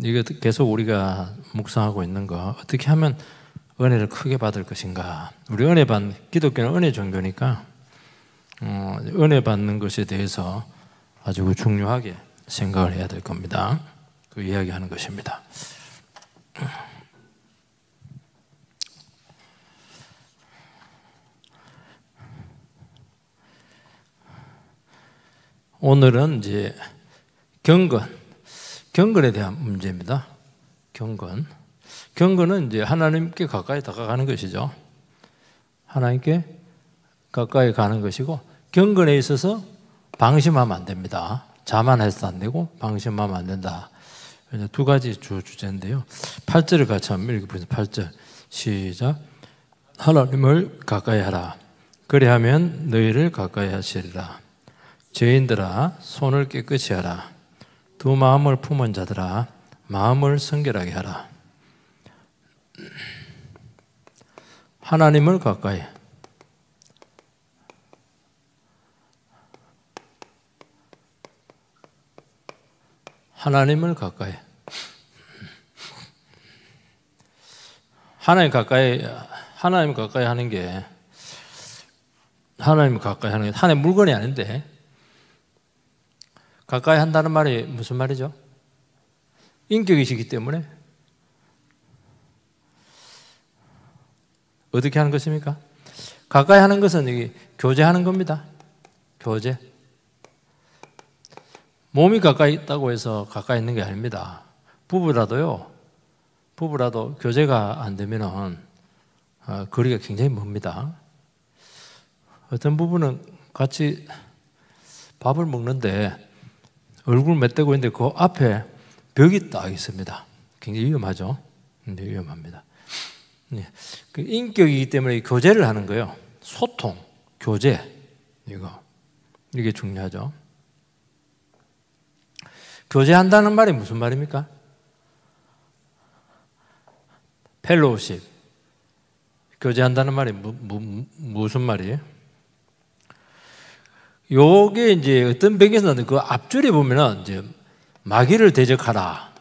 이거 계속 우리가 묵상하고 있는 거, 어떻게 하면 은혜를 크게 받을 것인가. 우리 기독교는 은혜 종교니까 은혜 받는 것에 대해서 아주 중요하게 생각을 해야 될 겁니다. 그 이야기하는 것입니다. 오늘은 이제 경건에 대한 문제입니다. 경건은 이제 하나님께 가까이 다가가는 것이죠. 하나님께 가까이 가는 것이고, 경건에 있어서 방심하면 안 됩니다. 자만해서 안 되고 방심하면 안 된다. 두 가지 주제인데요. 8절을 같이 한번 읽어보세요. 8절 시작. 하나님을 가까이 하라. 그리하면 너희를 가까이 하시리라. 죄인들아 손을 깨끗이 하라. 두 마음을 품은 자들아 마음을 성결하게 하라. 하나님을 가까이. 하나님을 가까이. 하나님 가까이 하는 게 하나님 물건이 아닌데, 가까이 한다는 말이 무슨 말이죠? 인격이시기 때문에 어떻게 하는 것입니까? 가까이 하는 것은 여기 교제하는 겁니다. 교제. 몸이 가까이 있다고 해서 가까이 있는 게 아닙니다. 부부라도 교제가 안 되면은 거리가 굉장히 멉니다. 어떤 부부는 같이 밥을 먹는데 얼굴 맞대고 있는데 그 앞에 벽이 딱 있습니다. 굉장히 위험하죠. 굉장히 위험합니다. 그 인격이기 때문에 교제를 하는 거예요. 소통, 교제, 이게 중요하죠. 교제한다는 말이 무슨 말입니까? 펠로우십. 교제한다는 말이 무슨 말이에요? 요게 이제 어떤 백에서 나는 그 앞줄에 보면은 이제 마귀를 대적하라.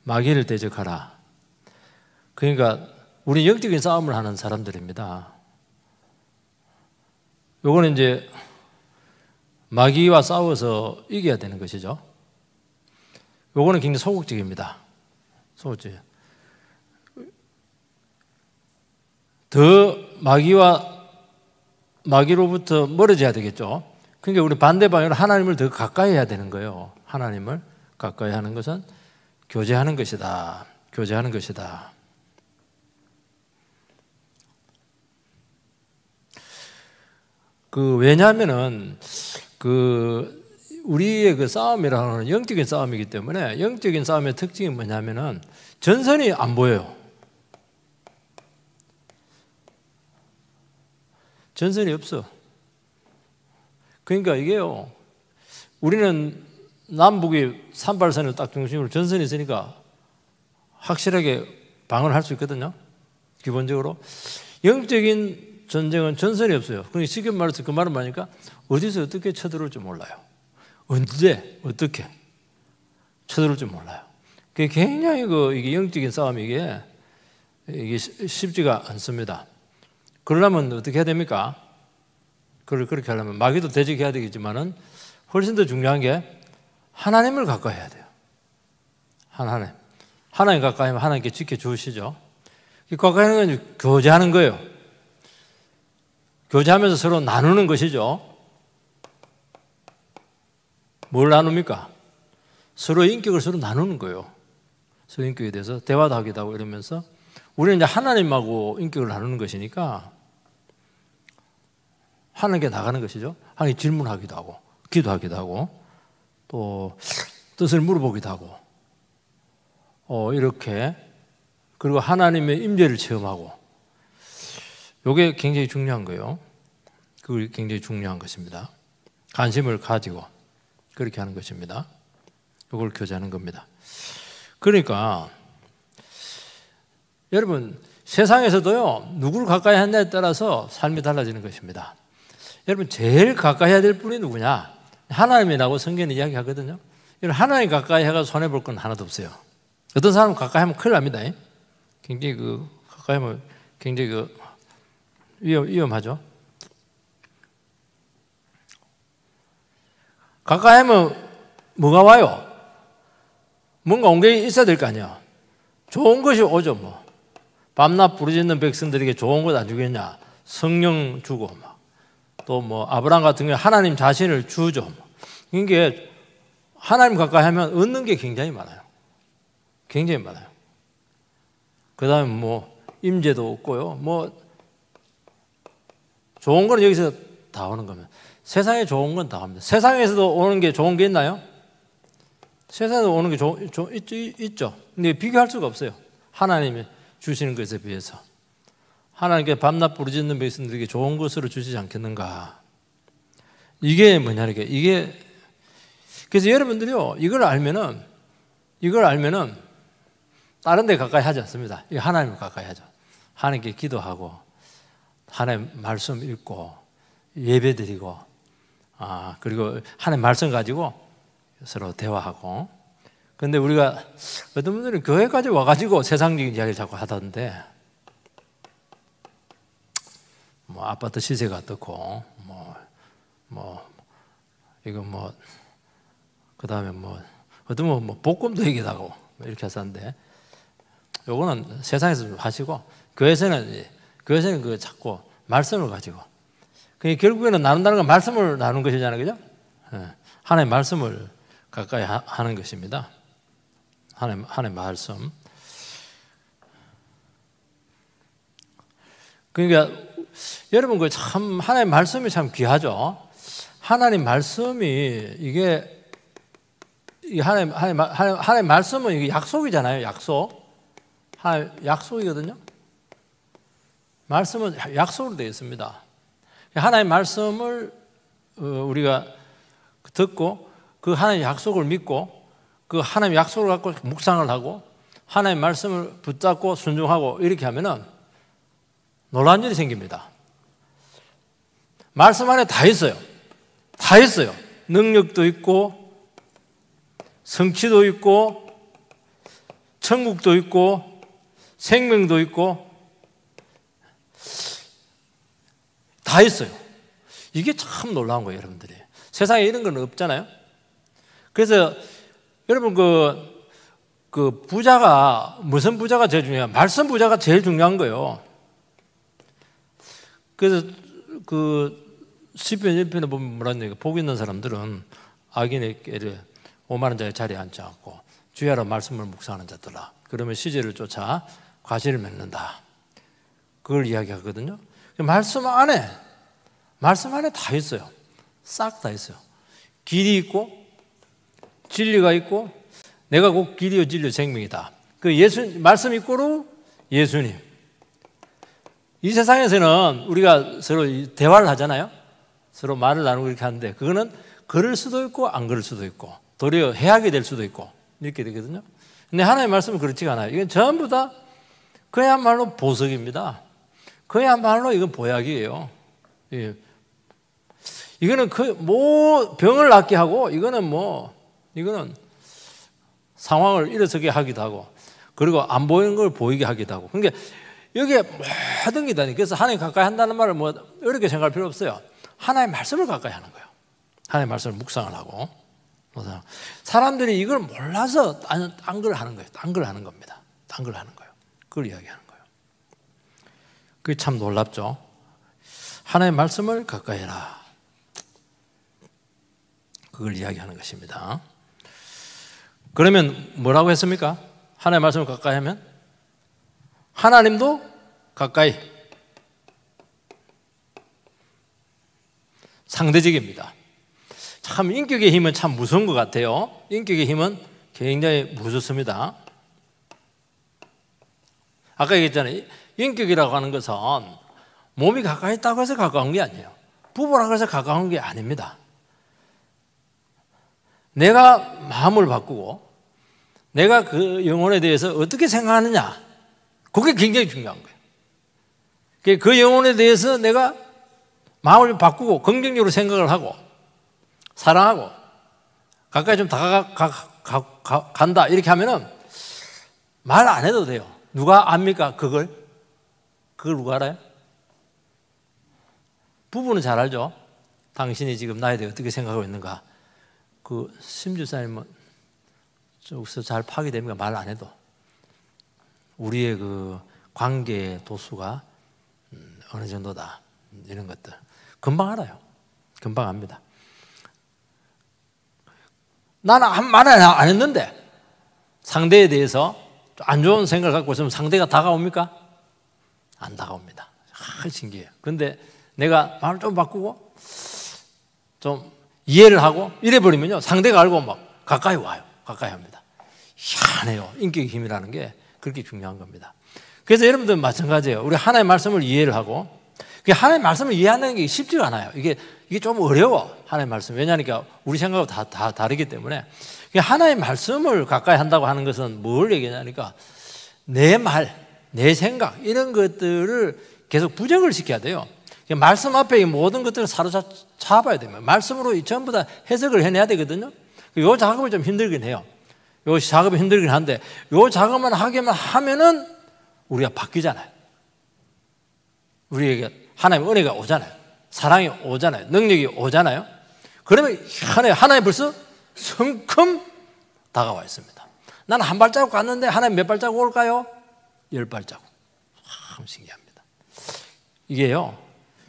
마귀를 대적하라. 그러니까 우리 영적인 싸움을 하는 사람들입니다. 요거는 이제 마귀와 싸워서 이겨야 되는 것이죠. 요거는 굉장히 소극적입니다. 소극적. 더 마귀로부터 멀어져야 되겠죠. 그러니까 우리 반대 방향으로 하나님을 더 가까이 해야 되는 거예요. 하나님을 가까이 하는 것은 교제하는 것이다. 교제하는 것이다. 왜냐하면은 우리의 그 싸움이라는 건 영적인 싸움이기 때문에, 영적인 싸움의 특징이 뭐냐면은 전선이 안 보여요. 전선이 없어. 그러니까 이게요, 우리는 남북이 38선을 딱 중심으로 전선이 있으니까 확실하게 방어를 할 수 있거든요. 기본적으로. 영적인 전쟁은 전선이 없어요. 그러니까 쉽게 말해서 그 말은 뭐니까 어디서 어떻게 쳐들어올지 몰라요. 언제 어떻게 쳐들어올지 몰라요. 그게 굉장히 이게 영적인 싸움, 이게 쉽지가 않습니다. 그러려면 어떻게 해야 됩니까? 그렇게 하려면 마귀도 대적해야 되겠지만은 훨씬 더 중요한 게 하나님을 가까이 해야 돼요. 하나님 가까이 하면 하나님께 지켜주시죠. 가까이 하는 건 교제하는 거예요. 교제하면서 서로 나누는 것이죠. 뭘 나눕니까? 서로 인격을 서로 나누는 거예요. 서로 인격에 대해서 대화도 하기도 하고 이러면서 우리는 이제 하나님하고 인격을 나누는 것이니까 하나님께 나가는 것이죠. 하나님 질문하기도 하고 기도하기도 하고 또 뜻을 물어보기도 하고 이렇게, 그리고 하나님의 임재를 체험하고, 이게 굉장히 중요한 거예요. 그게 굉장히 중요한 것입니다. 관심을 가지고 그렇게 하는 것입니다. 이걸 교제하는 겁니다. 그러니까 여러분, 세상에서도요, 누구를 가까이 하느냐에 따라서 삶이 달라지는 것입니다. 여러분, 제일 가까이 해야 될 분이 누구냐? 하나님이라고 성경은 이야기하거든요. 하나님 가까이 해가 손해볼 건 하나도 없어요. 어떤 사람은 가까이 하면 큰일 납니다. 굉장히 가까이 하면 굉장히 위험하죠. 가까이 하면 뭐가 와요? 뭔가 온 게 있어야 될 거 아니야. 좋은 것이 오죠, 뭐. 밤낮 부르짖는 백성들에게 좋은 것 안 주겠냐? 성령 주고, 또 뭐, 아브라함 같은 경우에 하나님 자신을 주죠. 이게 하나님 가까이 하면 얻는 게 굉장히 많아요. 굉장히 많아요. 그 다음에 뭐, 임재도 없고요. 뭐, 좋은 거는 여기서 다 오는 겁니다. 세상에 좋은 건 다 옵니다. 세상에서도 오는 게 좋은 게 있나요? 세상에서 오는 게 있죠. 근데 비교할 수가 없어요. 하나님이 주시는 것에 비해서. 하나님께 밤낮 부르짖는 백성들에게 좋은 것으로 주시지 않겠는가. 이게 뭐냐니까. 그래서 여러분들이요, 이걸 알면은 다른 데 가까이 하지 않습니다. 하나님을 가까이 하죠. 하나님께 기도하고, 하나님 말씀 읽고, 예배 드리고, 그리고 하나님 말씀 가지고 서로 대화하고. 그런데 우리가 어떤 분들은 교회까지 와가지고 세상적인 이야기를 자꾸 하던데, 뭐 아파트 시세가 어떻고, 그 다음에 어떤 뭐 복권도 얘기하고 이렇게 하는데, 요거는 세상에서 좀 하시고, 교회에서는 그 자꾸 말씀을 가지고, 결국에는 나눈다는 건 말씀을 나누는 것이잖아요, 그죠? 하나님의 말씀을 가까이 하는 것입니다. 하나님의 말씀. 그러니까 여러분 참 하나님의 말씀이 참 귀하죠. 하나님 말씀이 이게 하나님 말씀은 이게 약속이잖아요. 약속이거든요. 말씀은 약속으로 되어 있습니다. 하나님 말씀을 우리가 듣고 그 하나님 약속을 믿고 그 하나님 약속을 갖고 묵상을 하고 하나님 말씀을 붙잡고 순종하고 이렇게 하면은 놀라운 일이 생깁니다. 말씀 안에 다 있어요. 다 있어요. 능력도 있고 성취도 있고 천국도 있고 생명도 있고 다 있어요. 이게 참 놀라운 거예요, 여러분들이. 세상에 이런 건 없잖아요. 그래서 여러분 그 부자가 무슨 부자가 제일 중요해요? 말씀 부자가 제일 중요한 거예요. 그래서 그 시편 1편에 보면 뭐라는 얘기가, 복 있는 사람들은 악인의 꾀를 5만 원짜리 자리에 앉지 않고 주야로 말씀을 묵상하는 자들아. 그러면 시제를 쫓아 과실을 맺는다. 그걸 이야기하거든요. 말씀 안에 다 있어요. 싹 다 있어요. 길이 있고 진리가 있고 내가 곧 길이요 진리요 생명이다. 그 말씀 있고로 예수님. 이 세상에서는 우리가 서로 대화를 하잖아요. 서로 말을 나누고 이렇게 하는데 그거는 걸을 수도 있고 안 걸을 수도 있고 도리어 해하게 될 수도 있고 이렇게 되거든요. 근데 하나님의 말씀은 그렇지가 않아요. 이건 전부 다 그야말로 보석입니다. 그야말로 이건 보약이에요. 예. 이거는 병을 낫게 하고 이거는 상황을 일어서게 하기도 하고 그리고 안 보이는 걸 보이게 하기도 하고. 그러니까 여기에 모든 게 다니. 그래서 하나님 가까이 한다는 말을 어렵게 생각할 필요 없어요. 하나님의 말씀을 가까이 하는 거예요. 하나님의 말씀을 묵상을 하고. 사람들이 이걸 몰라서 딴 걸 하는 거예요. 딴 걸 하는 겁니다. 딴 걸 하는 거예요. 그걸 이야기하는 거예요. 그게 참 놀랍죠. 하나님의 말씀을 가까이 해라. 그걸 이야기하는 것입니다. 그러면 뭐라고 했습니까? 하나님의 말씀을 가까이 하면 하나님도 가까이. 상대적입니다. 참 인격의 힘은 참 무서운 것 같아요. 인격의 힘은 굉장히 무섭습니다. 아까 얘기했잖아요. 인격이라고 하는 것은 몸이 가까이 있다고 해서 가까운 게 아니에요. 부부라고 해서 가까운 게 아닙니다. 내가 마음을 바꾸고 내가 그 영혼에 대해서 어떻게 생각하느냐, 그게 굉장히 중요한 거예요. 그 영혼에 대해서 내가 마음을 바꾸고 긍정적으로 생각을 하고 사랑하고 가까이 좀 간다 이렇게 하면은 말 안 해도 돼요. 누가 압니까? 그걸 누가 알아요? 부부는 잘 알죠. 당신이 지금 나에 대해 어떻게 생각하고 있는가. 그 심주사님은 저기서 잘 파악됩니까? 말 안 해도 우리의 그 관계의 도수가 어느 정도다 이런 것들 금방 알아요. 금방 압니다. 나는 말을 안 했는데 상대에 대해서 안 좋은 생각을 갖고 있으면 상대가 다가옵니까? 안 다가옵니다. 신기해요. 그런데 내가 말을 좀 바꾸고 좀 이해를 하고 이래버리면요, 상대가 알고 막 가까이 와요. 가까이 합니다. 희한해요. 인격의 힘이라는 게 그렇게 중요한 겁니다. 그래서 여러분들 마찬가지예요. 우리 하나님의 말씀을 이해를 하고, 하나님의 말씀을 이해하는 게 쉽지가 않아요. 이게 좀 어려워. 하나님의 말씀. 왜냐하니까 우리 생각하고 다 다르기 때문에. 하나님의 말씀을 가까이 한다고 하는 것은 뭘 얘기하냐니까 내 말, 내 생각 이런 것들을 계속 부정을 시켜야 돼요. 말씀 앞에 이 모든 것들을 사로잡아야 됩니다. 말씀으로 전부 다 해석을 해내야 되거든요. 이 작업이 좀 힘들긴 해요. 이 작업이 힘들긴 한데 이 작업만 하면은 우리가 바뀌잖아요. 우리에게 하나님의 은혜가 오잖아요. 사랑이 오잖아요. 능력이 오잖아요. 그러면 하나님 벌써 성큼 다가와 있습니다. 나는 한 발자국 갔는데 하나님 몇 발자국 올까요? 10발자국. 참 신기합니다. 이게요.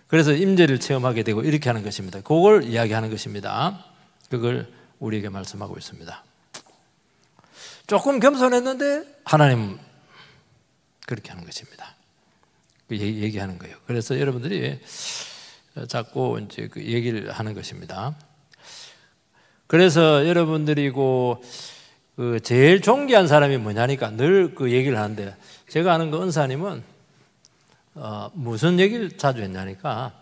그래서 임재를 체험하게 되고 이렇게 하는 것입니다. 그걸 이야기하는 것입니다. 그걸 우리에게 말씀하고 있습니다. 조금 겸손했는데 하나님 그렇게 하는 것입니다. 얘기하는 거예요. 그래서 여러분들이 자꾸 이제 그 얘기를 하는 것입니다. 그래서 여러분들이 그 제일 존귀한 사람이 뭐냐니까 늘 그 얘기를 하는데, 제가 아는 그 은사님은 무슨 얘기를 자주 했냐니까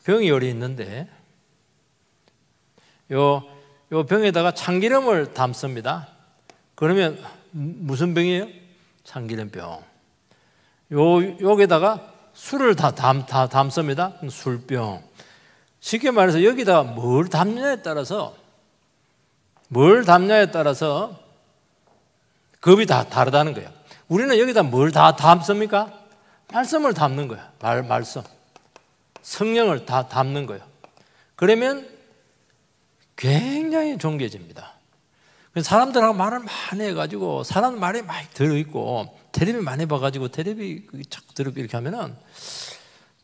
병이 열이 있는데 요 병에다가 참기름을 담습니다. 그러면 무슨 병이에요? 참기름병. 여기다가 술을 다 담습니다. 술병. 쉽게 말해서 여기다가 뭘 담냐에 따라서 급이 다 다르다는 거예요. 우리는 여기다 뭘 다 담습니까? 말씀을 담는 거예요. 말씀. 성령을 다 담는 거예요. 그러면 굉장히 존귀해집니다. 사람들하고 말을 많이 해가지고 사람 말이 많이 들어있고 텔레비 많이 봐가지고 텔레비 자꾸 들었고 이렇게 하면은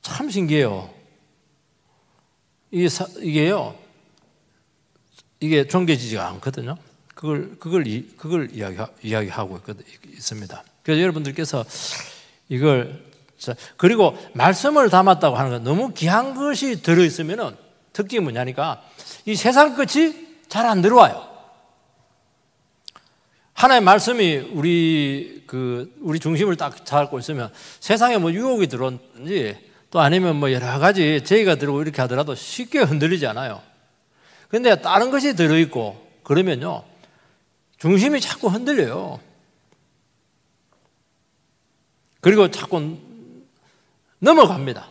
참 신기해요. 이게 존귀해지지가 않거든요. 그걸 이야기하고 있습니다. 그래서 여러분들께서 그리고 말씀을 담았다고 하는 건 너무 귀한 것이 들어있으면은 특징이 뭐냐니까 이 세상 끝이 잘 안 들어와요. 하나님의 말씀이 우리 중심을 딱 잡고 있으면 세상에 뭐 유혹이 들어오든지 또 아니면 뭐 여러 가지 제의가 들어오고 이렇게 하더라도 쉽게 흔들리지 않아요. 그런데 다른 것이 들어있고 그러면요, 중심이 자꾸 흔들려요. 그리고 자꾸 넘어갑니다.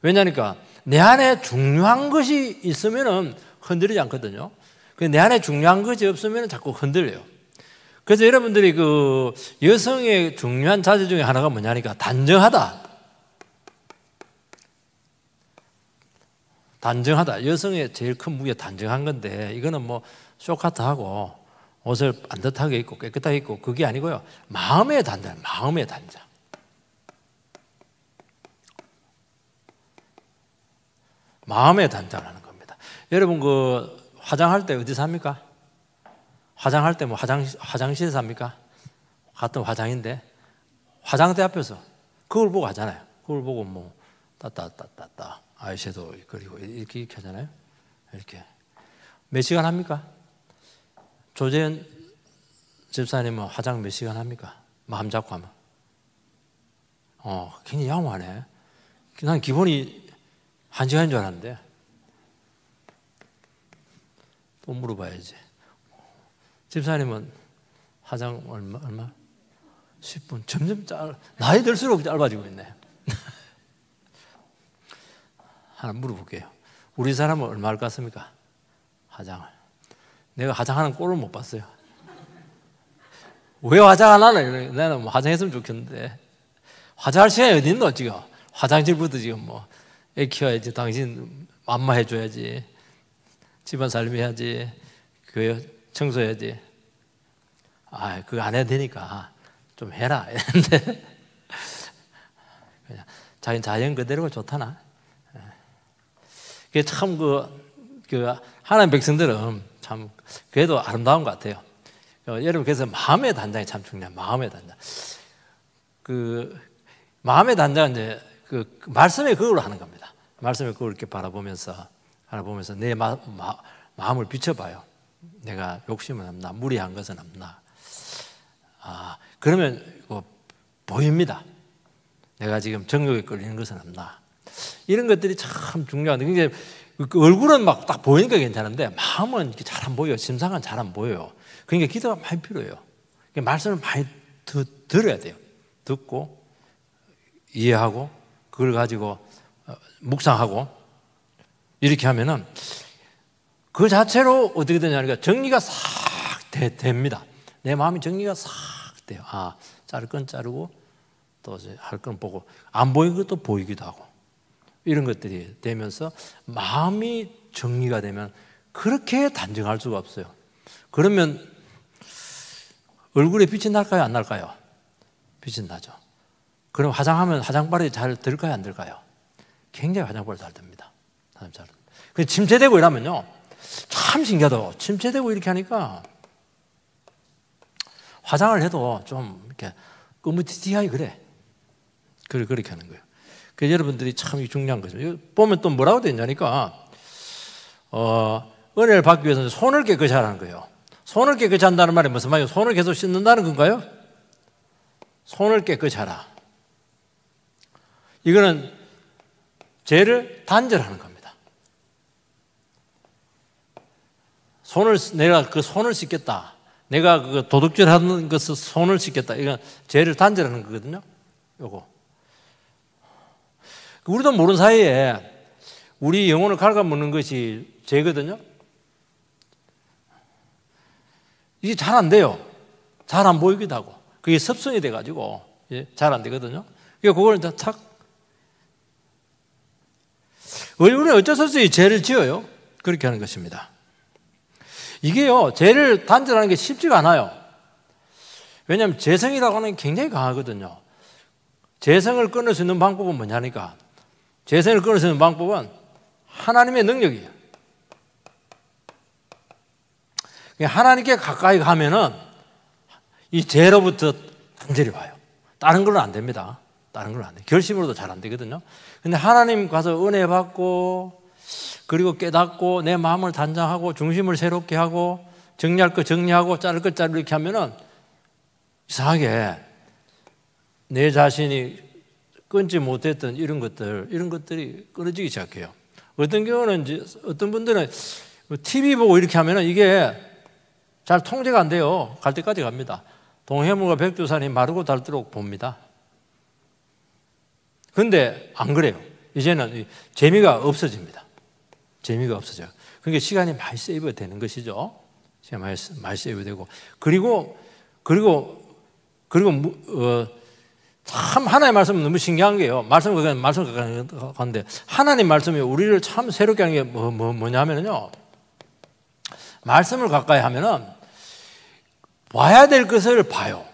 왜냐니까 내 안에 중요한 것이 있으면은 흔들리지 않거든요. 내 안에 중요한 것이 없으면 자꾸 흔들려요. 그래서 여러분들이 그 여성의 중요한 자세 중에 하나가 뭐냐니까 단정하다. 여성의 제일 큰 무게가 단정한 건데, 이거는 뭐 쇼카트하고 옷을 반듯하게 입고 깨끗하게 입고 그게 아니고요. 마음의 단정. 마음의 단장을 하는 겁니다. 여러분 화장할 때 어디서 합니까? 화장할 때 뭐 화장실에서 합니까? 같은 화장인데 화장대 앞에서 그걸 보고 하잖아요. 그걸 보고 뭐 따따따따따 아이섀도우 그리고 이렇게 하잖아요. 이렇게 몇 시간 합니까? 조재현 집사님은 화장 몇 시간 합니까? 마음 잡고 하면 굉장히 양호하네. 난 기본이 1시간인 줄 알았는데 또 물어봐야지. 집사님은 화장 얼마? 10분. 점점 나이 들수록 짧아지고 있네. 하나 물어볼게요. 우리 사람은 얼마를 같습니까? 화장을. 내가 화장하는 꼴을 못 봤어요. 왜 화장 안 하나? 나는 뭐 화장했으면 좋겠는데. 화장할 시간이 어디 있노, 지금? 화장실부터 지금 뭐, 애 키워야지, 당신 맘마 해줘야지, 집안 살림 해야지, 교회 청소해야지. 아, 그거 안 해도 되니까 좀 해라. 이랬는데, 그냥 자연 그대로가 좋다나. 그게 참 하나님 백성들은 참 그래도 아름다운 것 같아요. 여러분, 그래서 마음의 단장이 참 중요해요. 마음의 단장. 마음의 단장은 이제 말씀의 그걸로 하는 겁니다. 말씀의 그걸 이렇게 바라보면서 내 마음을 비춰봐요. 내가 욕심은 없나, 무리한 것은 없나. 그러면 보입니다. 내가 지금 정욕에 끌리는 것은 없나. 이런 것들이 참 중요한데, 굉장히 얼굴은 막 딱 보이니까 괜찮은데 마음은 이렇게 잘 안 보여요. 심상은 잘 안 보여요. 그러니까 기도가 많이 필요해요. 말씀을 많이 들어야 돼요. 듣고 이해하고 그걸 가지고 묵상하고 이렇게 하면은 그 자체로 어떻게 되냐니까 정리가 싹 됩니다. 내 마음이 정리가 싹 돼요. 자를 건 자르고 또 할 건 보고 안 보이는 것도 보이기도 하고 이런 것들이 되면서 마음이 정리가 되면 그렇게 단정할 수가 없어요. 그러면 얼굴에 빛이 날까요? 안 날까요? 빛이 나죠. 그럼 화장하면 화장발이 잘 들까요? 안 들까요? 굉장히 화장발이 잘 됩니다. 잘. 침체되고 이러면요. 참 신기하다. 침체되고 이렇게 하니까 화장을 해도 좀 이렇게 끄무티티하게 그래. 그렇게 하는 거예요. 그래서 여러분들이 참 중요한 거죠. 보면 또 뭐라고 되어 있냐니까, 은혜를 받기 위해서는 손을 깨끗이 하라는 거예요. 손을 깨끗이 한다는 말이 무슨 말이에요? 손을 계속 씻는다는 건가요? 손을 깨끗이 하라. 이거는 죄를 단절하는 겁니다. 내가 그 손을 씻겠다. 내가 그 도둑질 하는 것을 손을 씻겠다. 이건 죄를 단절하는 거거든요. 요거. 우리도 모르는 사이에 우리 영혼을 갉아먹는 것이 죄거든요. 이게 잘 안 돼요. 잘 안 보이기도 하고. 그게 습성이 돼가지고 잘 안 되거든요. 그러니까 그걸 다 착. 우리는 어쩔 수 없이 죄를 지어요. 그렇게 하는 것입니다. 이게요, 죄를 단절하는 게 쉽지가 않아요. 왜냐하면 죄성이라고 하는 게 굉장히 강하거든요. 죄성을 끊을 수 있는 방법은 뭐냐니까. 죄성을 끊을 수 있는 방법은 하나님의 능력이에요. 하나님께 가까이 가면은 이 죄로부터 단절이 와요. 다른 건 안 됩니다. 다른 건 안 돼요. 결심으로도 잘 안 되거든요. 근데 하나님 가서 은혜 받고 그리고 깨닫고 내 마음을 단장하고 중심을 새롭게 하고 정리할 거 정리하고 자를 거 자르고 이렇게 하면은 이상하게 내 자신이 끊지 못했던 이런 것들이 끊어지기 시작해요. 어떤 경우는 이제 어떤 분들은 TV 보고 이렇게 하면은 이게 잘 통제가 안 돼요. 갈 때까지 갑니다. 동해물과 백두산이 마르고 닳도록 봅니다. 그런데 안 그래요. 이제는 재미가 없어집니다. 재미가 없어져요. 그러니까 시간이 많이 세이브가 되는 것이죠. 시간 많이 세이브 되고 그리고 참 하나님의 말씀은 너무 신기한 게요. 말씀 가는데 하나님 말씀이 우리를 참 새롭게 하는 게 뭐냐면요. 말씀을 가까이 하면은 봐야 될 것을 봐요.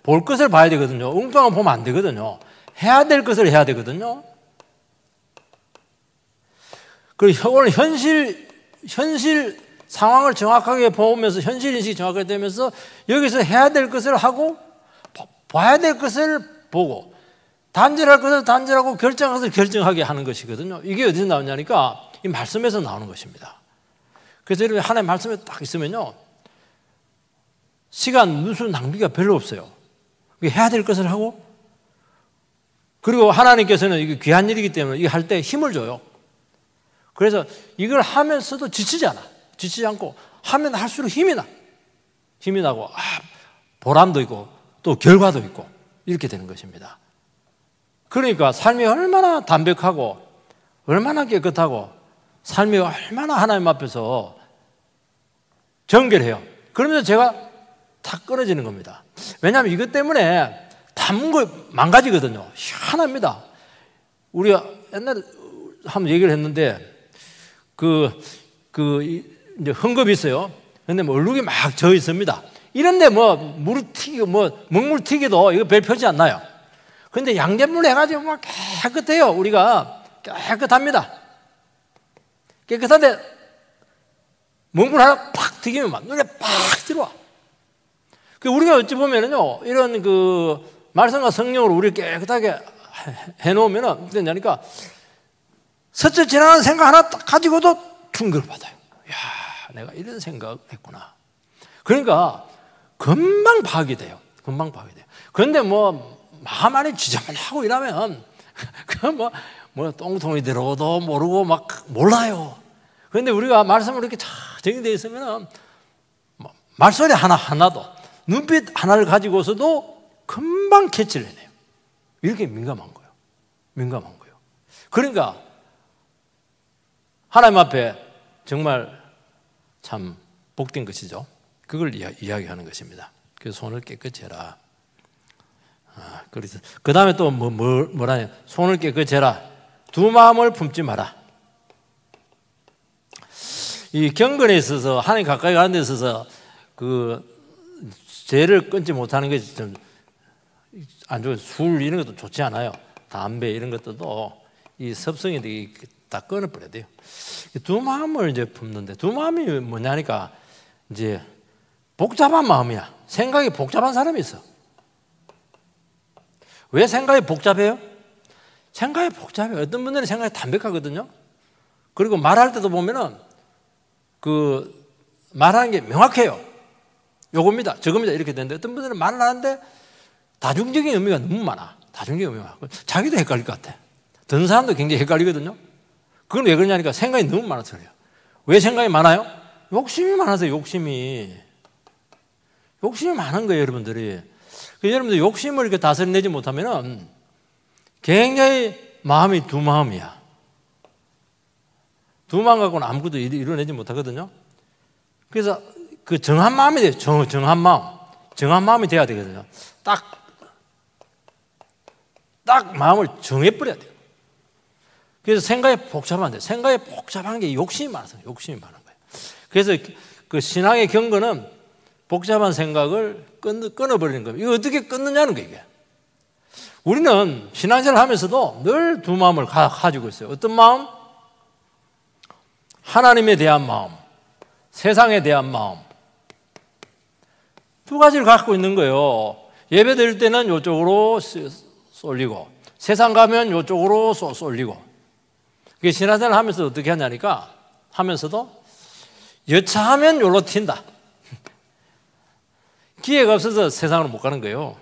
볼 것을 봐야 되거든요. 엉뚱한 거 보면 안 되거든요. 해야 될 것을 해야 되거든요. 그리고 오늘 현실 상황을 정확하게 보면서 현실 인식이 정확하게 되면서 여기서 해야 될 것을 하고 봐야 될 것을 보고 단절할 것을 단절하고 결정할 것을 결정하게 하는 것이거든요. 이게 어디서 나오냐니까 이 말씀에서 나오는 것입니다. 그래서 여러분 하나님 말씀에 딱 있으면요. 시간, 누수 낭비가 별로 없어요. 해야 될 것을 하고 그리고 하나님께서는 이게 귀한 일이기 때문에 이거 할 때 힘을 줘요. 그래서 이걸 하면서도 지치지 않아. 지치지 않고 하면 할수록 힘이 나. 힘이 나고 보람도 있고 또 결과도 있고 이렇게 되는 것입니다. 그러니까 삶이 얼마나 담백하고 얼마나 깨끗하고 삶이 얼마나 하나님 앞에서 정결해요. 그러면서 제가 탁 끊어지는 겁니다. 왜냐하면 이것 때문에 담은 거 망가지거든요. 희한합니다. 우리가 옛날에 한번 얘기를 했는데 이제 헝겊이 있어요. 근데 뭐 얼룩이 막 져 있습니다. 이런데 뭐 물 튀기고 뭐 먹물 튀기도 이거 별 표시 안 나요. 근데 양잿물 해가지고 막 깨끗해요. 우리가 깨끗합니다. 깨끗한데 먹물 하나 팍 튀기면 막 눈에 팍 들어와. 우리가 어찌 보면은요, 이런 말씀과 성령으로 우리를 깨끗하게 해놓으면은, 어떻게 되냐니까, 스쳐 지나가는 생각 하나 딱 가지고도 충격을 받아요. 이야, 내가 이런 생각을 했구나. 그러니까, 금방 파악이 돼요. 금방 파악이 돼요. 그런데 마음 안에 지저분하고 이러면, 똥통이 들어오도 모르고 막 몰라요. 그런데 우리가 말씀을 이렇게 잘 정리되어 있으면은, 말소리 하나도, 눈빛 하나를 가지고서도 금방 캐치를 해내요. 이렇게 민감한 거예요. 민감한 거예요. 그러니까 하나님 앞에 정말 참 복된 것이죠. 그걸 이야기하는 것입니다. 그래서 손을 깨끗이 해라. 그래서 그 다음에 또 뭐라냐? 손을 깨끗이 해라. 두 마음을 품지 마라. 이 경건에 있어서 하나님 가까이 가는 데 있어서 죄를 끊지 못하는 것이 좀 안 좋아요. 술 이런 것도 좋지 않아요. 담배 이런 것들도 이 습성이 다 끊어버려야 돼요. 두 마음을 이제 품는데, 두 마음이 뭐냐니까 이제 복잡한 마음이야. 생각이 복잡한 사람이 있어. 왜 생각이 복잡해요? 생각이 복잡해요. 어떤 분들은 생각이 담백하거든요. 그리고 말할 때도 보면은 말하는 게 명확해요. 요겁니다, 저겁니다 이렇게 되는데, 어떤 분들은 말을 하는데 다중적인 의미가 너무 많아. 다중적인 의미가 많아. 자기도 헷갈릴 것 같아. 듣는 사람도 굉장히 헷갈리거든요. 그건 왜 그러냐니까 생각이 너무 많아서 그래요. 왜 생각이 많아요? 욕심이 많아서. 욕심이 많은 거예요, 여러분들이. 여러분들 욕심을 이렇게 다스려내지 못하면은 굉장히 마음이 두 마음이야. 두 마음 갖고는 아무것도 이뤄내지 못하거든요. 그래서 정한 마음이 돼요. 정한 마음. 정한 마음이 돼야 되거든요. 딱 마음을 정해버려야 돼요. 그래서 생각이 복잡한데, 생각이 복잡한 게 욕심이 많아서, 욕심이 많은 거예요. 그래서 신앙의 경건은 복잡한 생각을 끊어버리는 겁니다. 이거 어떻게 끊느냐는 거예요, 이게. 우리는 신앙생활 하면서도 늘 두 마음을 가지고 있어요. 어떤 마음? 하나님에 대한 마음, 세상에 대한 마음. 두 가지를 갖고 있는 거예요. 예배 드릴 때는 이쪽으로 쏠리고, 세상 가면 이쪽으로 쏠리고. 신앙생활 하면서 어떻게 하냐니까, 하면서도 여차하면 요로 튄다. 기회가 없어서 세상으로 못 가는 거예요.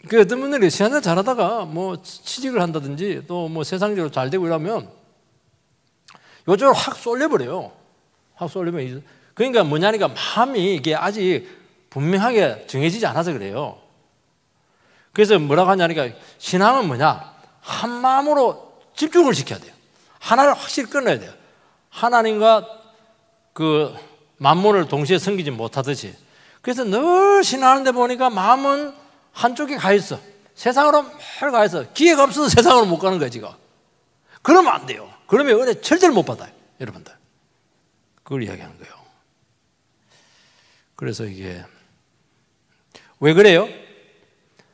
어떤 분들이 신앙생활 잘하다가 취직을 한다든지 또 세상적으로 잘 되고 이러면 요쪽으로 확 쏠려버려요. 확 쏠리면. 그러니까 뭐냐니까 마음이 이게 아직 분명하게 정해지지 않아서 그래요. 그래서 뭐라고 하냐니까 신앙은 뭐냐? 한 마음으로 집중을 시켜야 돼요. 하나를 확실히 끊어야 돼요. 하나님과 만물을 동시에 섬기지 못하듯이. 그래서 늘 신앙하는데 보니까 마음은 한쪽에 가 있어. 세상으로 막 가 있어. 기회가 없어서 세상으로 못 가는 거야, 지금. 그러면 안 돼요. 그러면 은혜 절대로 못 받아요, 여러분들. 그걸 이야기하는 거예요. 그래서 이게 왜 그래요?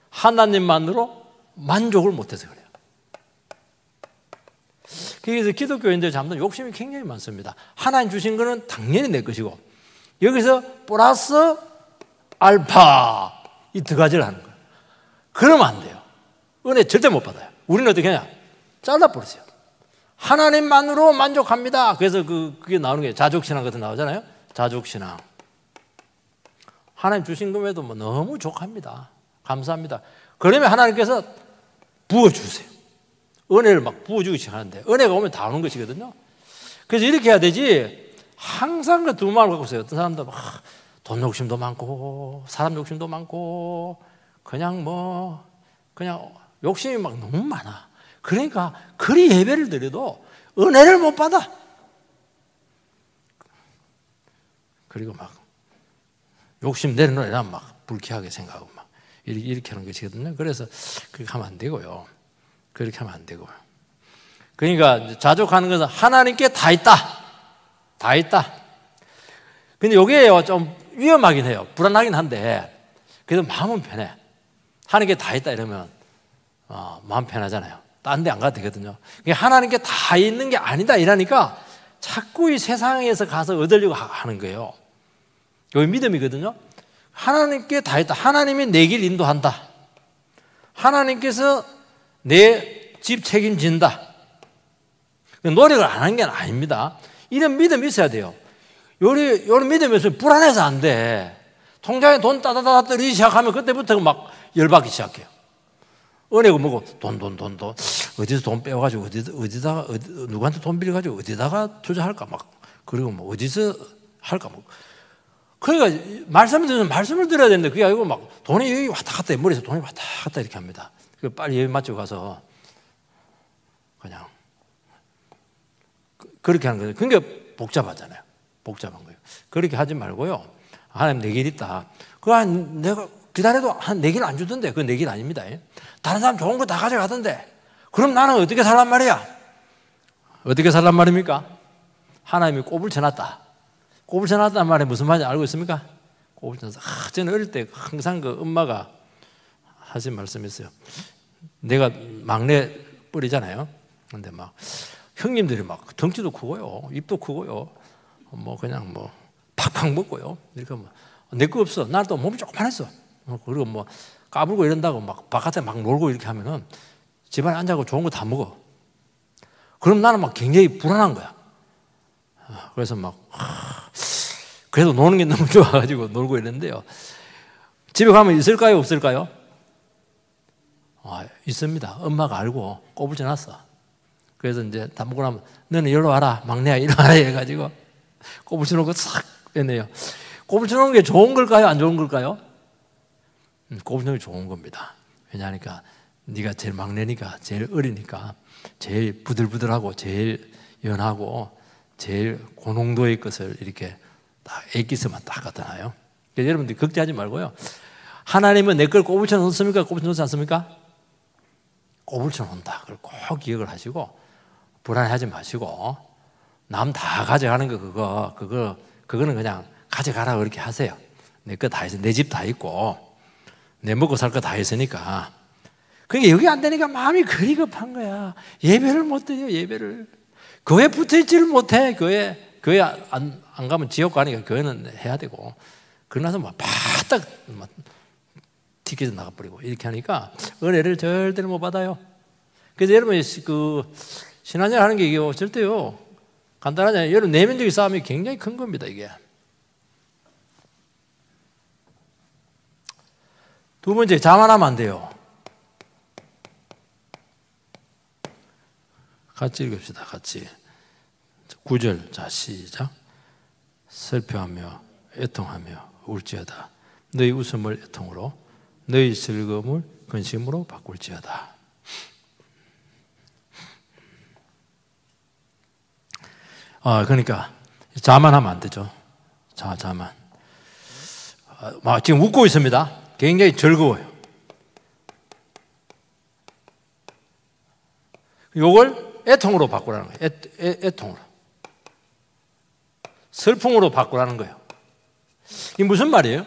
하나님만으로 만족을 못해서 그래요. 그래서 기독교인들 잠든 욕심이 굉장히 많습니다. 하나님 주신 거는 당연히 내 것이고, 여기서 플러스 알파 이 두 가지를 하는 거예요. 그러면 안 돼요. 은혜 절대 못 받아요. 우리는 어떻게 하냐? 잘라버리세요. 하나님만으로 만족합니다. 그래서 그게 나오는 게 자족신앙 같은 거 나오잖아요. 자족신앙. 하나님 주신 것에도 너무 족합니다. 감사합니다. 그러면 하나님께서 부어주세요. 은혜를 막 부어주기 시작하는데, 은혜가 오면 다 오는 것이거든요. 그래서 이렇게 해야 되지, 항상 그 두 마음을 갖고 있어요. 어떤 사람들 돈 욕심도 많고 사람 욕심도 많고 그냥 욕심이 막 너무 많아. 그러니까 그리 예배를 드려도 은혜를 못 받아. 그리고 막 욕심 내려놓으라 막 불쾌하게 생각하고 막 이렇게 하는 것이거든요. 그래서 그렇게 하면 안 되고요. 그렇게 하면 안 되고요. 그러니까 자족하는 것은 하나님께 다 있다. 다 있다. 근데 이게 좀 위험하긴 해요. 불안하긴 한데 그래도 마음은 편해. 하나님께 다 있다 이러면 마음 편하잖아요. 딴 데 안 가도 되거든요. 하나님께 다 있는 게 아니다 이러니까 자꾸 이 세상에서 가서 얻으려고 하는 거예요. 여기 믿음이거든요. 하나님께 다 있다. 하나님이 내 길 인도한다. 하나님께서 내 집 책임진다. 노력을 안 하는 게 아닙니다. 이런 믿음이 있어야 돼요. 이런 믿음이 있으면 불안해서 안 돼. 통장에 돈 따다다다 떨어지기 시작하면 그때부터 막 열받기 시작해요. 은혜가 뭐고 돈 어디서 돈 빼와가지고 어디다가 누구한테 돈 빌려가지고 어디다가 투자할까 막 그리고 뭐 어디서 할까 뭐 그러니까 말씀을 드려야 되는데 그게 아니고 막 돈이 여기 왔다 갔다 머리에서 돈이 왔다 갔다 이렇게 합니다. 빨리 예배 맞추고 가서 그냥 그렇게 하는 거예요. 그러니까 복잡하잖아요. 복잡한 거예요. 그렇게 하지 말고요. 하나님 내 길 있다. 내가 기다려도 한 내 길 안 주던데 그건 내 길 아닙니다. 다른 사람 좋은 거 다 가져가던데 그럼 나는 어떻게 살란 말이야? 어떻게 살란 말입니까? 하나님이 꼽을 쳐놨다. 꼽을 쳐놨다는 말이 무슨 말인지 알고 있습니까? 꼽을 쳐놨다. 저는 어릴 때 항상 그 엄마가 하신 말씀이 있어요. 내가 막내 뻘이잖아요. 근데 막 형님들이 막 덩치도 크고요. 입도 크고요. 뭐 그냥 뭐 팍팍 먹고요. 이렇게 뭐 내 거 없어. 나는 또 몸이 조그만했어. 그리고 뭐 까불고 이런다고 막 바깥에 막 놀고 이렇게 하면은 집안에 앉아서 좋은 거 다 먹어. 그럼 나는 막 굉장히 불안한 거야. 그래서 막 그래도 노는 게 너무 좋아가지고 놀고 이랬는데요. 집에 가면 있을까요? 없을까요? 있습니다. 엄마가 알고 꼽을 쳐놨어. 그래서 이제 다 먹고 나면 너는 이리로 와라. 막내야 이리로 와라 해가지고 꼽을 쳐놓고 싹 빼내요. 꼽을 쳐놓은 게 좋은 걸까요? 안 좋은 걸까요? 꼽을 쳐놓은 게 좋은 겁니다. 왜냐하니까 네가 제일 막내니까 제일 어리니까 제일 부들부들하고 제일 연하고 제일 고농도의 것을 이렇게 딱 애기서만 딱 갖다 놔요. 그래서 여러분들 걱정하지 말고요. 하나님은 내 걸 꼽을 쳐놓습니까? 꼽을 쳐놓지 않습니까? 꼽을 쳐놓는다. 그걸 꼭 기억을 하시고 불안해하지 마시고 남 다 가져가는 거 그거는 그냥 가져가라 그렇게 하세요. 내 거 다 있어. 내 집 다 있고 내 먹고 살 거 다 있으니까. 그게 여기 안 되니까 마음이 그리 급한 거야. 예배를 못 드려. 예배를 교회 붙어있지를 못해. 교회 안 가면 지옥 가니까 교회는 해야 되고 그러나서 막 바닥 티켓 나가버리고 이렇게 하니까 은혜를 절대로 못 받아요. 그래서 여러분 그 신앙생활 하는 게 이게 절대요 간단하잖아요. 여러분 내면적인 싸움이 굉장히 큰 겁니다. 이게 두 번째 자만하면 안 돼요. 같이 읽읍시다. 같이 9절 자 시작. 슬퍼하며 애통하며 울지어다. 너희 웃음을 애통으로 너희 즐거움을 근심으로 바꿀지어다. 그러니까 자만하면 안 되죠. 자만. 지금 웃고 있습니다. 굉장히 즐거워요. 이걸 애통으로 바꾸라는 거예요. 애통으로. 슬픔으로 바꾸라는 거예요. 이게 무슨 말이에요?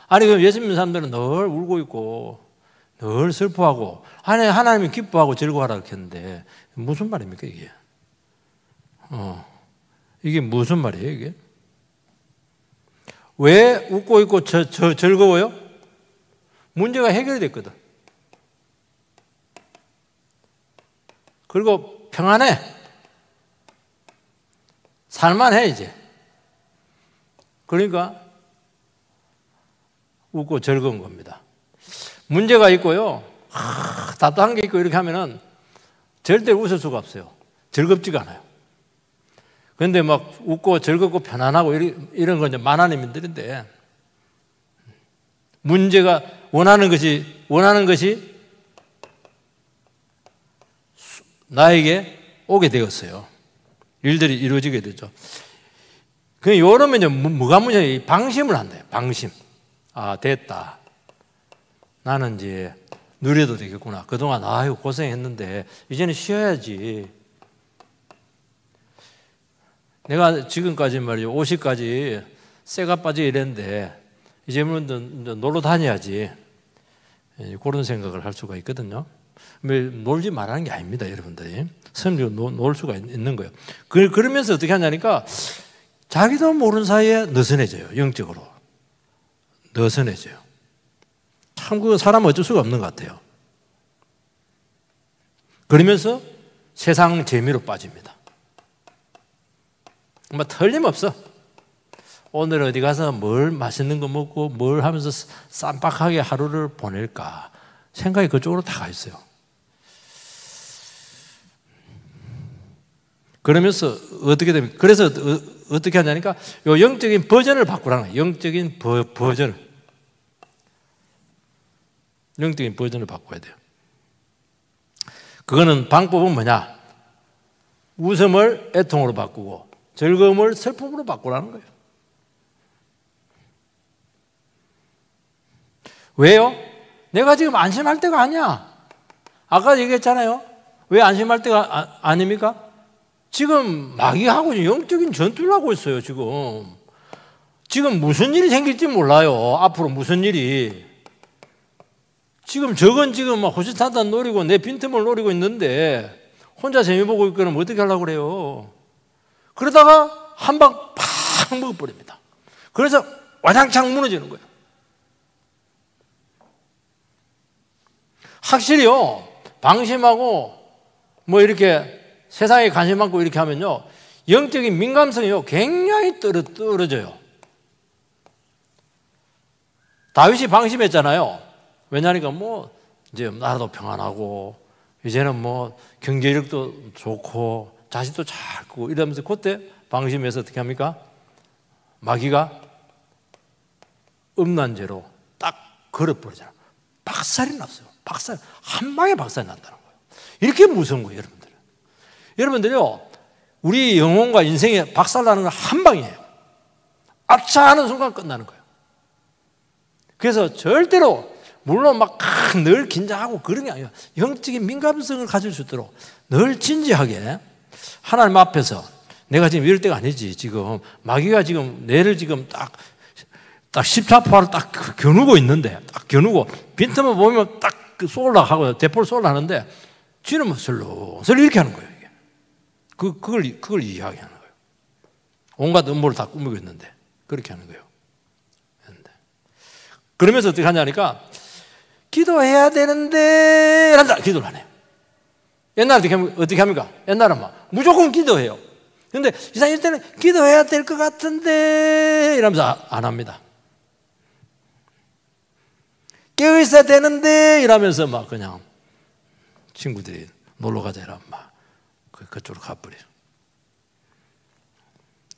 아니, 그럼 예수 믿는 사람들은 늘 울고 있고, 늘 슬퍼하고, 하나님이 기뻐하고 즐거워하라 그렇게 했는데, 무슨 말입니까, 이게? 이게 무슨 말이에요, 이게? 왜 웃고 있고 즐거워요? 문제가 해결이 됐거든. 그리고 평안해. 살만해, 이제. 그러니까 웃고 즐거운 겁니다. 문제가 있고요. 답답한 게 있고 이렇게 하면은 절대 웃을 수가 없어요. 즐겁지가 않아요. 그런데 막 웃고 즐겁고 편안하고 이런 건 이제 만하님들인데 문제가 원하는 것이 나에게 오게 되었어요. 일들이 이루어지게 되죠. 그 이러면 뭐가 문제냐? 방심을 한대요. 방심. 아, 됐다. 나는 이제 누려도 되겠구나. 그동안 아유 고생했는데 이제는 쉬어야지. 내가 지금까지 말이죠. 50까지 쇠가 빠져 이랬는데 이제는 놀러 다녀야지. 그런 생각을 할 수가 있거든요. 놀지 말라는 게 아닙니다, 여러분들이. 선생님도 놀 수가 있는 거예요. 그러면서 어떻게 하냐니까 자기도 모르는 사이에 느슨해져요. 영적으로. 느슨해져요. 참 그 사람 어쩔 수가 없는 것 같아요. 그러면서 세상 재미로 빠집니다. 뭐 틀림없어. 오늘 어디 가서 뭘 맛있는 거 먹고 뭘 하면서 쌈박하게 하루를 보낼까 생각이 그쪽으로 다 가 있어요. 그러면서 어떻게 됩니까? 그래서 어떻게 하냐니까 요 영적인 버전을 바꾸라는 거예요. 영적인 버전을. 영적인 버전을 바꿔야 돼요. 그거는 방법은 뭐냐? 웃음을 애통으로 바꾸고 즐거움을 슬픔으로 바꾸라는 거예요. 왜요? 내가 지금 안심할 때가 아니야. 아까 얘기했잖아요. 왜 안심할 때가 아닙니까? 지금 마귀하고 영적인 전투를 하고 있어요. 지금 무슨 일이 생길지 몰라요. 앞으로 무슨 일이. 지금 막 호시탄탄 노리고 내 빈틈을 노리고 있는데 혼자 재미 보고 있거나 어떻게 하려고 그래요? 그러다가 한 방 팍 먹어버립니다. 그래서 와장창 무너지는 거예요. 확실히요, 방심하고 뭐 이렇게 세상에 관심 많고 이렇게 하면요, 영적인 민감성이요, 굉장히 떨어져요. 다윗이 방심했잖아요. 왜냐니까 뭐, 이제 나라도 평안하고, 이제는 뭐 경제력도 좋고, 자식도 잘 크고 이러면서 그때 방심해서 어떻게 합니까? 마귀가 음란죄로 딱 걸어버리잖아요. 박살이 났어요. 한 방에 박살이 난다는 거예요. 이렇게 무서운 거예요, 여러분들. 여러분들요, 우리 영혼과 인생에 박살나는 건 한 방이에요. 아차 하는 순간 끝나는 거예요. 그래서 절대로, 물론 막 늘 긴장하고 그런 게 아니에요. 영적인 민감성을 가질 수 있도록 늘 진지하게 하나님 앞에서 내가 지금 이럴 때가 아니지. 지금 마귀가 지금 내를 지금 딱 십자파를 딱 겨누고 있는데, 딱 겨누고 빈틈을 보면 딱 쏠라하고 대포를 쏠라하는데 쥐는 뭐 슬슬 이렇게 하는 거예요. 이게. 그걸 이야기하는 거예요. 온갖 음모를 다 꾸미고 있는데 그렇게 하는 거예요. 그러면서 어떻게 하냐니까 기도해야 되는데 한다. 기도를 안 해요. 옛날에 어떻게 합니까? 옛날은 막 무조건 기도해요. 그런데 이상할 때는 기도해야 될 것 같은데 이러면서 안 합니다. 깨어 있어야 되는데 이러면서 막 그냥 친구들이 놀러 가자 이러면 막 그쪽으로 가버려요.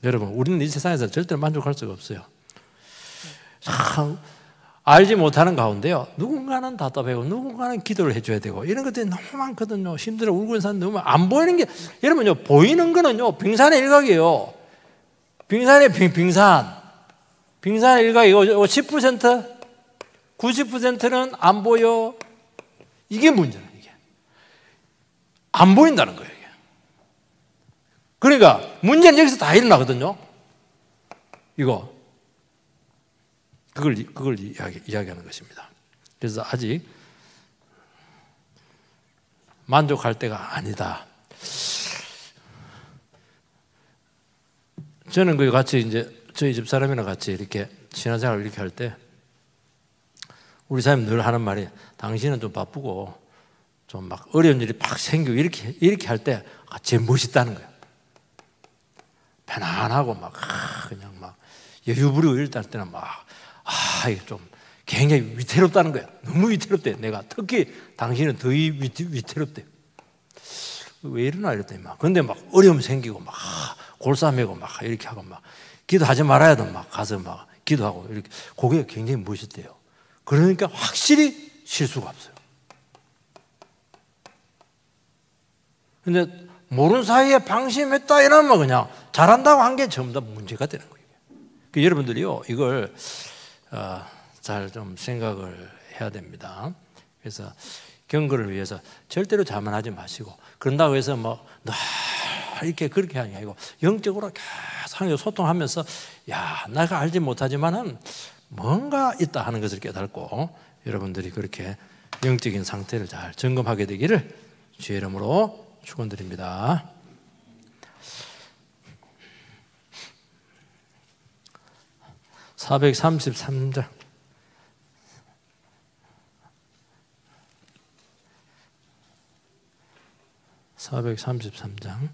여러분, 우리는 이 세상에서 절대로 만족할 수가 없어요. 참 알지 못하는 가운데요, 누군가는 답답하고 누군가는 기도를 해줘야 되고 이런 것들이 너무 많거든요. 힘들어 울고 있는 사람 너무 안 보이는 게, 여러분요, 보이는 거는요 빙산의 일각이에요. 빙산의 빙산의 일각이고 10% 90%는 안 보여. 이게 문제는 이게 안 보인다는 거예요. 이게. 그러니까 문제는 여기서 다 일어나거든요. 그걸 이야기하는 것입니다. 그래서 아직 만족할 때가 아니다. 저는 그 같이 이제 저희 집 사람이랑 같이 이렇게 신앙생활을 이렇게 할 때 우리 사람이 늘 하는 말이, 당신은 좀 바쁘고 좀 막 어려운 일이 팍 생기고 이렇게 할 때 제일 멋있다는 거예요. 편안하고 막 그냥 막 여유 부리고 이럴 때 할 때는 막 이게 좀 굉장히 위태롭다는 거야. 너무 위태롭대. 내가 특히 당신은 더 위태롭대. 왜 이러나 이랬더니 막, 근데 막 어려움 생기고 막 골싸매고 막 이렇게 하고 막 기도하지 말아야 돼. 막 가서 막 기도하고 이렇게. 그게 굉장히 멋있대요. 그러니까 확실히 실수가 없어요. 근데 모르는 사이에 방심했다 이러면 그냥 잘한다고 한 게 전부 다 문제가 되는 거예요. 그 여러분들이요, 이걸 잘 좀 생각을 해야 됩니다. 그래서 경건을 위해서 절대로 자만하지 마시고, 그런다고 해서 뭐 이렇게 그렇게 하는 게 아니고 영적으로 계속 소통하면서 야, 내가 알지 못하지만은 뭔가 있다 하는 것을 깨닫고 여러분들이 그렇게 영적인 상태를 잘 점검하게 되기를 주의 이름으로 축원드립니다. (433장) 433장